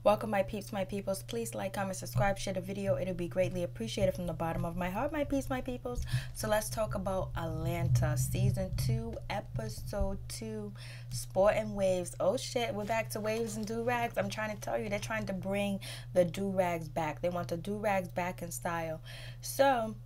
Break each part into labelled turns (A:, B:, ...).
A: Welcome, my peeps, my peoples. Please like, comment, subscribe, share the video. It'll be greatly appreciated from the bottom of my heart, my peeps, my peoples. So let's talk about Atlanta season 2, episode 2, Sportin' Waves. Oh shit, we're back to waves and do-rags. I'm trying to tell you, they're trying to bring the do-rags back. They want the do-rags back in style. So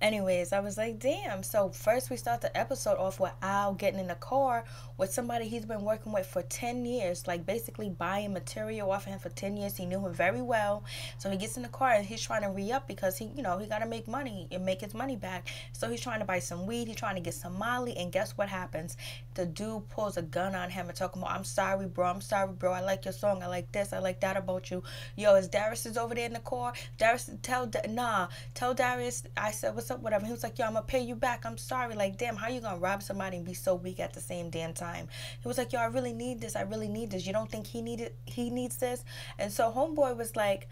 A: anyways, I was like, damn. So first we start the episode off with Al getting in the car with somebody he's been working with for 10 years, like basically buying material off of him for 10 years. He knew him very well. So he gets in the car and he's trying to re-up because he got to make money and make his money back. So he's trying to buy some weed. He's trying to get some Molly. And guess what happens? The dude pulls a gun on him and talking about, I'm sorry, bro. I'm sorry, bro. I like your song. I like this. I like that about you. Yo, is Darius is over there in the car? Darius, tell Darius. I said, what's up, whatever. He was like, yo, I'm gonna pay you back. I'm sorry. Like, damn, how you gonna rob somebody and be so weak at the same damn time? He was like, yo, I really need this. I really need this. You don't think he needs this? And so homeboy was like,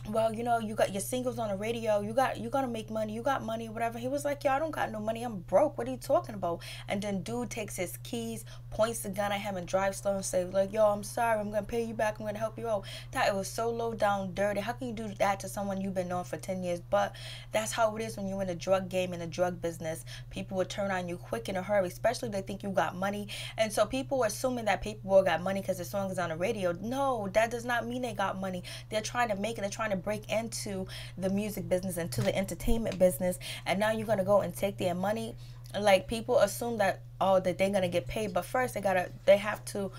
A: well, you got your singles on the radio. You gotta make money. You got money, whatever. He was like, yo, I don't got no money. I'm broke. What are you talking about? And then dude takes his keys, points the gun at him, and drives slow and say, like, yo, I'm sorry. I'm gonna pay you back. I'm gonna help you out. That it was so low down, dirty. How can you do that to someone you've been known for 10 years? But that's how it is when you're in the drug game, in the drug business. People will turn on you quick in a hurry, especially if they think you got money. And so people are assuming that Paperboy got money because the song is on the radio. No, that does not mean they got money. They're trying to make it. They're trying to break into the music business, into the entertainment business, and now you're gonna go and take their money. Like, people assume that that they're gonna get paid, but first they have to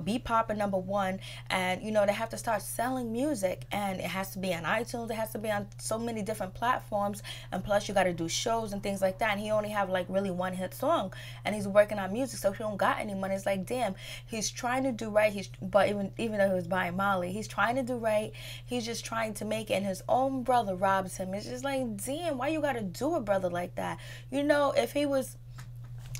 A: be popping, number one, and they have to start selling music, and it has to be on iTunes, it has to be on so many different platforms, and plus you got to do shows and things like that. And he only have like really one hit song, and he's working on music, so he don't got any money. It's like, damn, he's trying to do right. But even though he was buying Molly, he's trying to do right. He's just trying to make it, and his own brother robs him. It's just like, damn, why you gotta do a brother like that?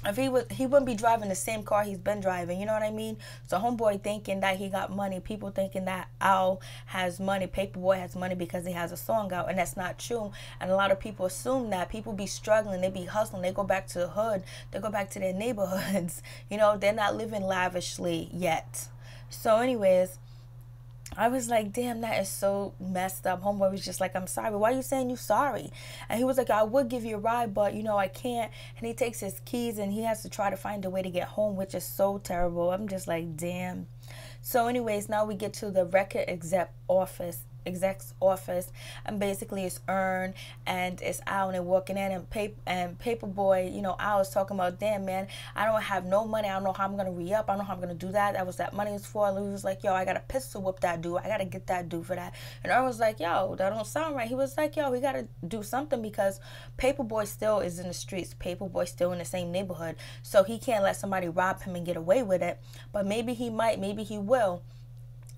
A: If he wouldn't be driving the same car he's been driving, you know what I mean? So homeboy thinking that he got money, people thinking that Al has money, Paperboy has money because he has a song out, and that's not true. And a lot of people assume that. People be struggling, they be hustling, they go back to the hood, they go back to their neighborhoods. They're not living lavishly yet. So anyways, I was like, damn, that is so messed up. Homeboy was just like, I'm sorry. Why are you saying you sorry? And he was like, I would give you a ride, but, I can't. And he takes his keys and he has to try to find a way to get home, which is so terrible. I'm just like, damn. So anyways, now we get to the record exec's office, and basically it's Earn and it's Al, and they're walking in, and Paperboy, Al is talking about, damn, man, I don't have no money. I don't know how I'm gonna re-up. I don't know how I'm gonna do that. That was that money was for. And he was like, yo, I gotta pistol whip that dude. I gotta get that dude for that. And Earn was like, yo, that don't sound right. He was like, yo, we gotta do something because Paperboy still is in the streets. Paperboy still in the same neighborhood, so he can't let somebody rob him and get away with it. But maybe he might, maybe he will.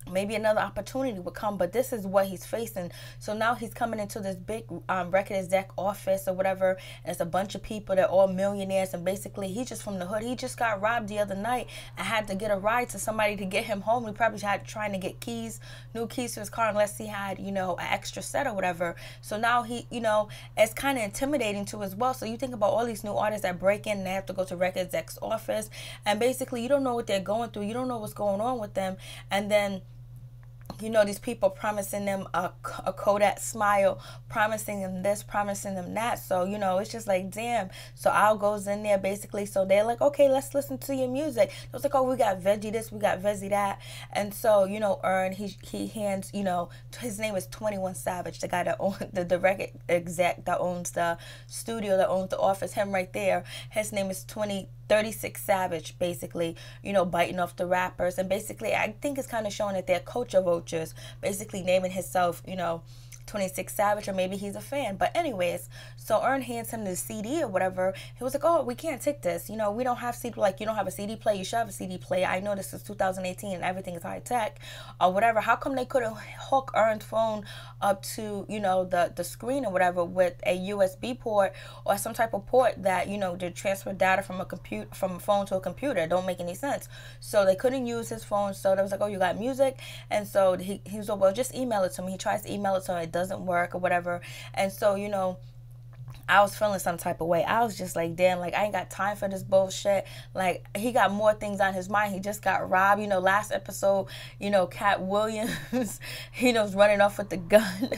A: Maybe another opportunity would come, but this is what he's facing. So now he's coming into this big record exec office or whatever, and it's a bunch of people. They're all millionaires, and basically he's just from the hood. He just got robbed the other night and had to get a ride to somebody to get him home. He probably had trying to get new keys to his car, unless he had an extra set or whatever. So now he it's kind of intimidating too as well. So you think about all these new artists that break in and they have to go to record exec's office, and basically you don't know what they're going through. You don't know what's going on with them, and then these people promising them a Kodak smile, promising them this, promising them that. So, it's just like, damn. So Al goes in there basically. So they're like, okay, let's listen to your music. It was like, oh, we got Veggie this, we got Veggie that. And so, Earn, he hands, his name is 21 Savage, the guy that owns the record exec that owns the studio, that owns the office, him right there. His name is 36 Savage, basically, biting off the rappers. And basically, I think it's kind of showing that they're culture vultures, basically naming himself, 26 Savage, or maybe he's a fan. But anyways, so Earn hands him the CD or whatever. He was like, oh, we can't take this. We don't have CD, like, you don't have a CD player. You should have a CD player. I know this is 2018 and everything is high tech or whatever. How come they couldn't hook Earn's phone up to, the screen or whatever with a USB port or some type of port that, to transfer data from a phone to a computer? It don't make any sense. So they couldn't use his phone. So they was like, oh, you got music? And so he was like, well, just email it to me. He tries to email it to him. It doesn't work or whatever. And so, I was feeling some type of way. I was just like, damn, like, I ain't got time for this bullshit. Like, he got more things on his mind. He just got robbed. You know, last episode, you know, Cat Williams, he was running off with the gun.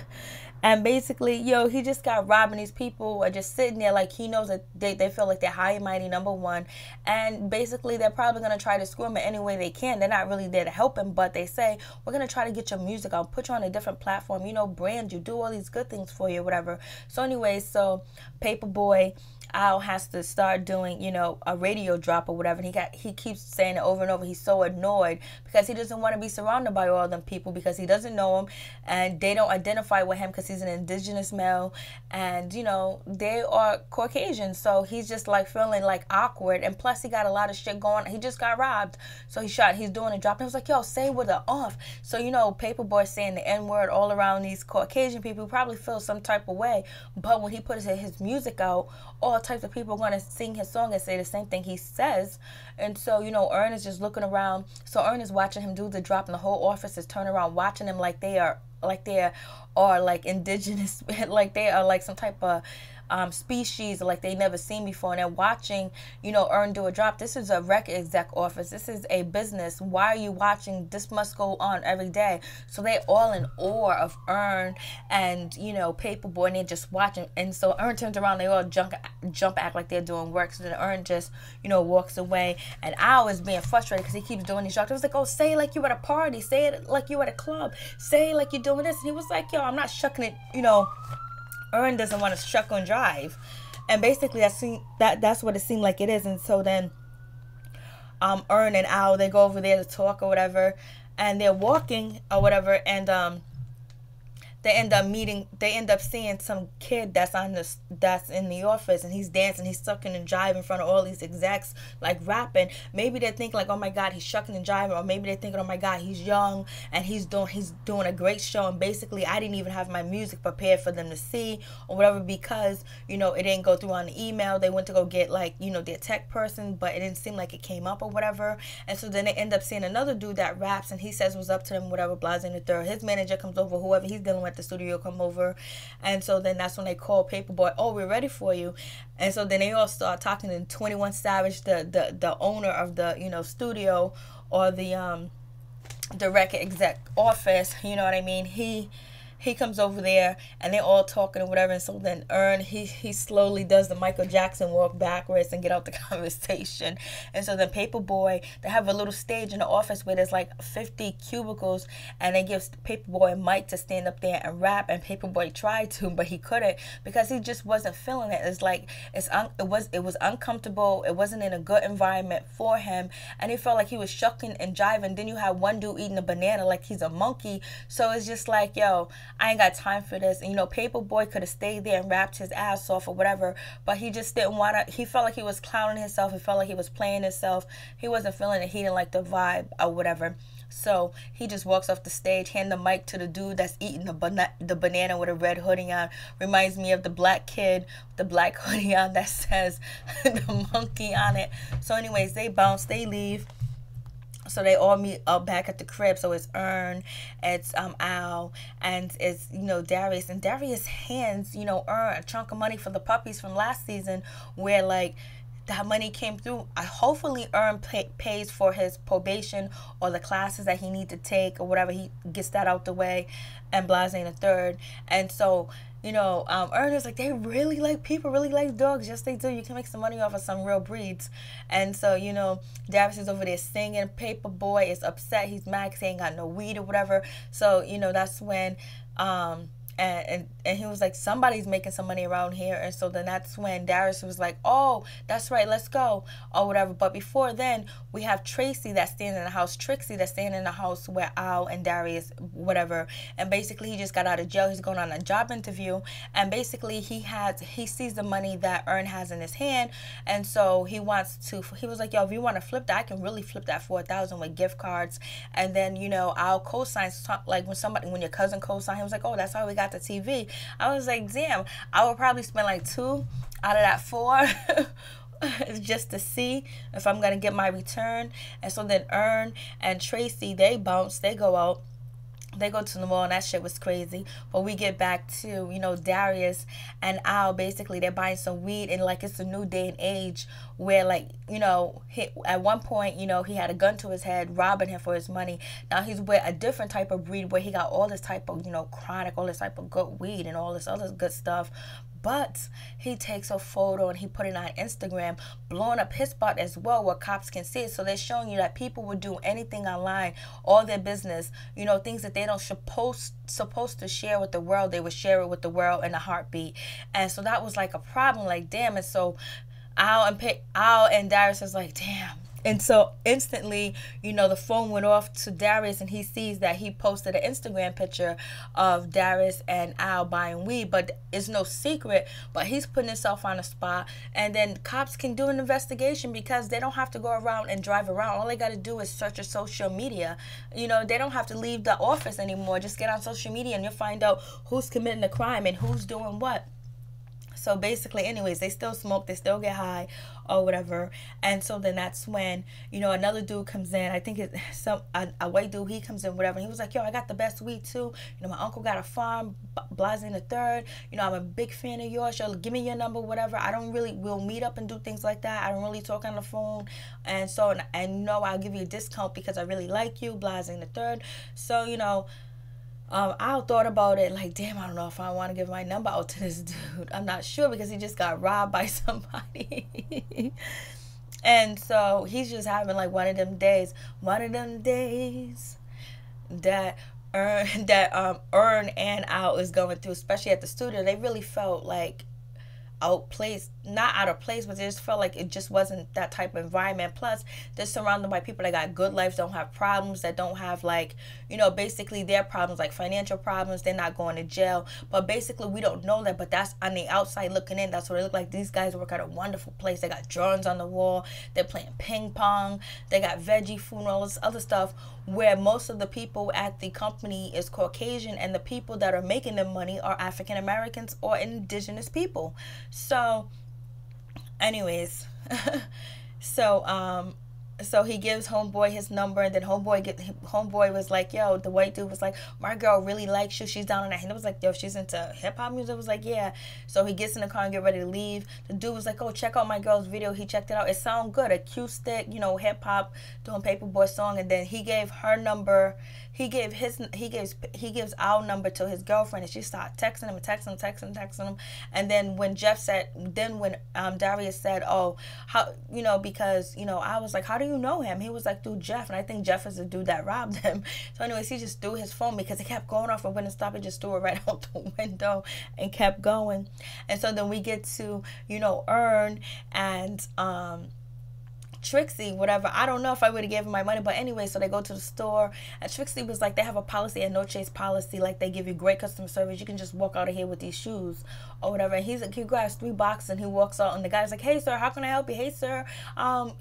A: And basically, yo, he just got robbed, and these people are just sitting there like he knows that they feel like they're high and mighty, number one. And basically, they're probably going to try to screw him in any way they can. They're not really there to help him, but they say, we're going to try to get your music out, put you on a different platform, you know, brand you, do all these good things for you, whatever. So anyway, so Paperboy Al has to start doing, you know, a radio drop or whatever. And he keeps saying it over and over. He's so annoyed because he doesn't want to be surrounded by all them people because he doesn't know them and they don't identify with him because he's an indigenous male and, you know, they are Caucasian. So he's just like feeling like awkward. And plus he got a lot of shit going on. He just got robbed. So he's doing a drop. And he was like, yo, say with the off. So, you know, Paperboy saying the N-word all around these Caucasian people probably feel some type of way. But when he put his music out, all types of people are going to sing his song and say the same thing he says. And so, you know, Earn is just looking around. So Earn is watching him do the drop, and the whole office is turning around watching him like they are like indigenous, like they are like some type of species like they never seen before, and they're watching, you know, Earn do a drop. This is a record exec office. This is a business. Why are you watching? This must go on every day. So they're all in awe of Earn and, you know, Paperboy, and they're just watching. And so Earn turns around, they all jump act like they're doing work. So then Earn just, you know, walks away, and Al is being frustrated because he keeps doing these drops. It was like, oh, say it like you at a party, say it like you at a club, say it like you're doing this. And he was like, yo, I'm not shucking it, you know. Earn doesn't want to shuck and drive, and basically that's what it seemed like it is. And so then Earn and Al, they go over there to talk or whatever, and they're walking or whatever, and they end up seeing some kid that's in the office, and he's dancing, he's sucking and jiving in front of all these execs, like rapping. Maybe they think like, oh my god, he's shucking and jiving, or maybe they're thinking, oh my god, he's young and he's doing a great show, and basically I didn't even have my music prepared for them to see or whatever, because, you know, it didn't go through on the email. They went to go get, like, you know, their tech person, but it didn't seem like it came up or whatever. And so then they end up seeing another dude that raps, and he says what's up to them, whatever, blase and the third. His manager comes over, whoever he's dealing with at the studio come over, and so then that's when they call Paperboy, oh, we're ready for you. And so then they all start talking to 21 Savage, the owner of the, you know, studio, or the record exec office, you know what I mean. He comes over there, and they're all talking or whatever. And so then Earn, he slowly does the Michael Jackson walk backwards and get out the conversation. And so then Paperboy, they have a little stage in the office where there's like 50 cubicles, and they give Paperboy a mic to stand up there and rap. And Paperboy tried to, but he couldn't because he just wasn't feeling it. It's like it was uncomfortable. It wasn't in a good environment for him, and he felt like he was shucking and jiving. Then you have one dude eating a banana like he's a monkey. So it's just like, yo, I ain't got time for this. And, you know, Paperboy could have stayed there and rapped his ass off or whatever, but he just didn't want to. He felt like he was clowning himself. He felt like he was playing himself. He wasn't feeling it. He didn't like the vibe or whatever. So he just walks off the stage, hand the mic to the dude that's eating the banana with a red hoodie on. Reminds me of the black kid with the black hoodie on that says the monkey on it. So anyways, they bounce, they leave. So they all meet up back at the crib. So it's Earn, it's Al, and it's, you know, Darius. And Darius hands, you know, Earn a chunk of money for the puppies from last season, where like that money came through. Hopefully Earn pays for his probation or the classes that he need to take or whatever. He gets that out the way, and blase in the third. And so, you know, Earn is like, they really like, people really like dogs. Yes, they do. You can make some money off of some real breeds. And so, you know, Darius is over there singing. Paperboy is upset. He's mad because he ain't got no weed or whatever. So, you know, that's when and he was like, somebody's making some money around here. And so then that's when Darius was like, oh, that's right, let's go, or whatever. But before then, we have Tracy that's staying in the house, Trixie that's staying in the house where Al and Darius, whatever. And basically, he just got out of jail. He's going on a job interview. And basically, he sees the money that Earn has in his hand. And so he was like, yo, if you want to flip that, I can really flip that for $1,000 with gift cards. And then, you know, Al co-signs, like when your cousin co-signed, he was like, oh, that's how we got the TV. I was like, damn, I would probably spend like 2 out of that 4 just to see if I'm gonna get my return. And so then Earn and Tracy, they bounce, they go out. They go to the mall and that shit was crazy. But we get back to, Darius and Al. Basically, they're buying some weed, and like it's a new day and age where, like, at one point, he had a gun to his head, robbing him for his money. Now he's with a different type of breed where he got all this type of, chronic, all this type of good weed and all this other good stuff. But he takes a photo and he put it on Instagram, blowing up his spot as well where cops can see it. So they're showing you that people would do anything online, all their business, things that they don't supposed to share with the world, they would share it with the world in a heartbeat. And so that was like a problem, like, damn. And so Al and Darius was like, damn. And so instantly, the phone went off to Darius, and he sees that he posted an Instagram picture of Darius and Al buying weed, but it's no secret, but he's putting himself on a spot. And then cops can do an investigation because they don't have to go around and drive around. All they got to do is search your social media. They don't have to leave the office anymore. Just get on social media and you'll find out who's committing the crime and who's doing what. So basically, anyways, they still smoke, they still get high or whatever. And so then that's when, another dude comes in. I think it's a white dude. He comes in, whatever. And he was like, yo, I got the best weed too. My uncle got a farm, Blazing the Third. I'm a big fan of yours. Yo, give me your number, whatever. I don't really, we'll meet up and do things like that. I don't really talk on the phone. And so, and no, I'll give you a discount because I really like you, Blazing the Third. So, I thought about it like, damn, I don't know if I want to give my number out to this dude. I'm not sure because he just got robbed by somebody. And so he's just having like one of them days that Earn and Al is going through, especially at the studio. They really felt like not out of place, but they just felt like it just wasn't that type of environment. Plus, they're surrounded by people that got good lives, don't have problems, that don't have like, basically their problems, like financial problems. They're not going to jail. But basically, we don't know that. But that's on the outside looking in. That's what it look like. These guys work at a wonderful place. They got drawings on the wall. They're playing ping pong. They got veggie food and all this other stuff, where most of the people at the company is Caucasian, and the people that are making them money are African Americans or indigenous people. So anyways, so he gives homeboy his number, and then homeboy was like, yo, the white dude was like, my girl really likes you, she's down on that. And it was like, yo, she's into hip-hop music. It was like, yeah. So he gets in the car and get ready to leave. The dude was like, oh, check out my girl's video. He checked it out. It sounded good, acoustic, hip-hop, doing Paperboy song. And then he gave her number. He gives our number to his girlfriend, and she started texting him. And then when Darius said, oh, how, because, I was like, how do you know him? He was like, through Jeff. And I think Jeff is the dude that robbed him. So anyways, he just threw his phone because it kept going off and wouldn't stop. He just threw it right out the window and kept going. And so then we get to, Earn and, Trixie, whatever. I don't know if I would have given my money, but anyway, so they go to the store, and Trixie was like, they have a policy, a no chase policy, like they give you great customer service. You can just walk out of here with these shoes or whatever. And he's like, he grabs 3 boxes and he walks out, and the guy's like, hey sir, how can I help you? Hey sir,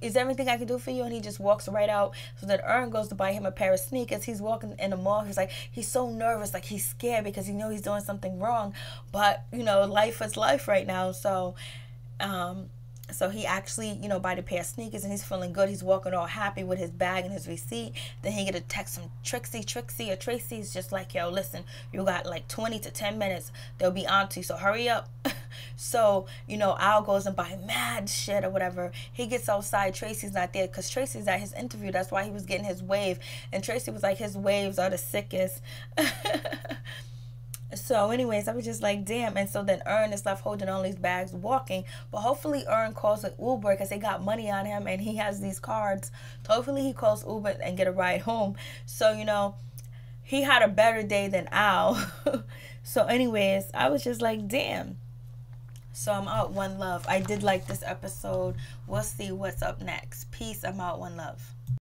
A: is there anything I can do for you? And he just walks right out. So then Earn goes to buy him a pair of sneakers. He's walking in the mall. He's like, he's so nervous, like he's scared because he knows he's doing something wrong, but life is life right now. So he actually, bought a pair of sneakers, and he's feeling good. He's walking all happy with his bag and his receipt. Then he get a text from Trixie or Tracy's just like, yo, listen, you got like 20 to 10 minutes. They'll be on to you, so hurry up. So, Al goes and buy mad shit or whatever. He gets outside. Tracy's not there because Tracy's at his interview. That's why he was getting his wave. And Tracy was like, his waves are the sickest. So anyways, I was just like, damn. And so then Earn is left holding all these bags, walking. But hopefully Earn calls an Uber because they got money on him and he has these cards. So hopefully he calls Uber and get a ride home. So, he had a better day than Al. So anyways, I was just like, damn. So I'm out. One love. I did like this episode. We'll see what's up next. Peace. I'm out. One love.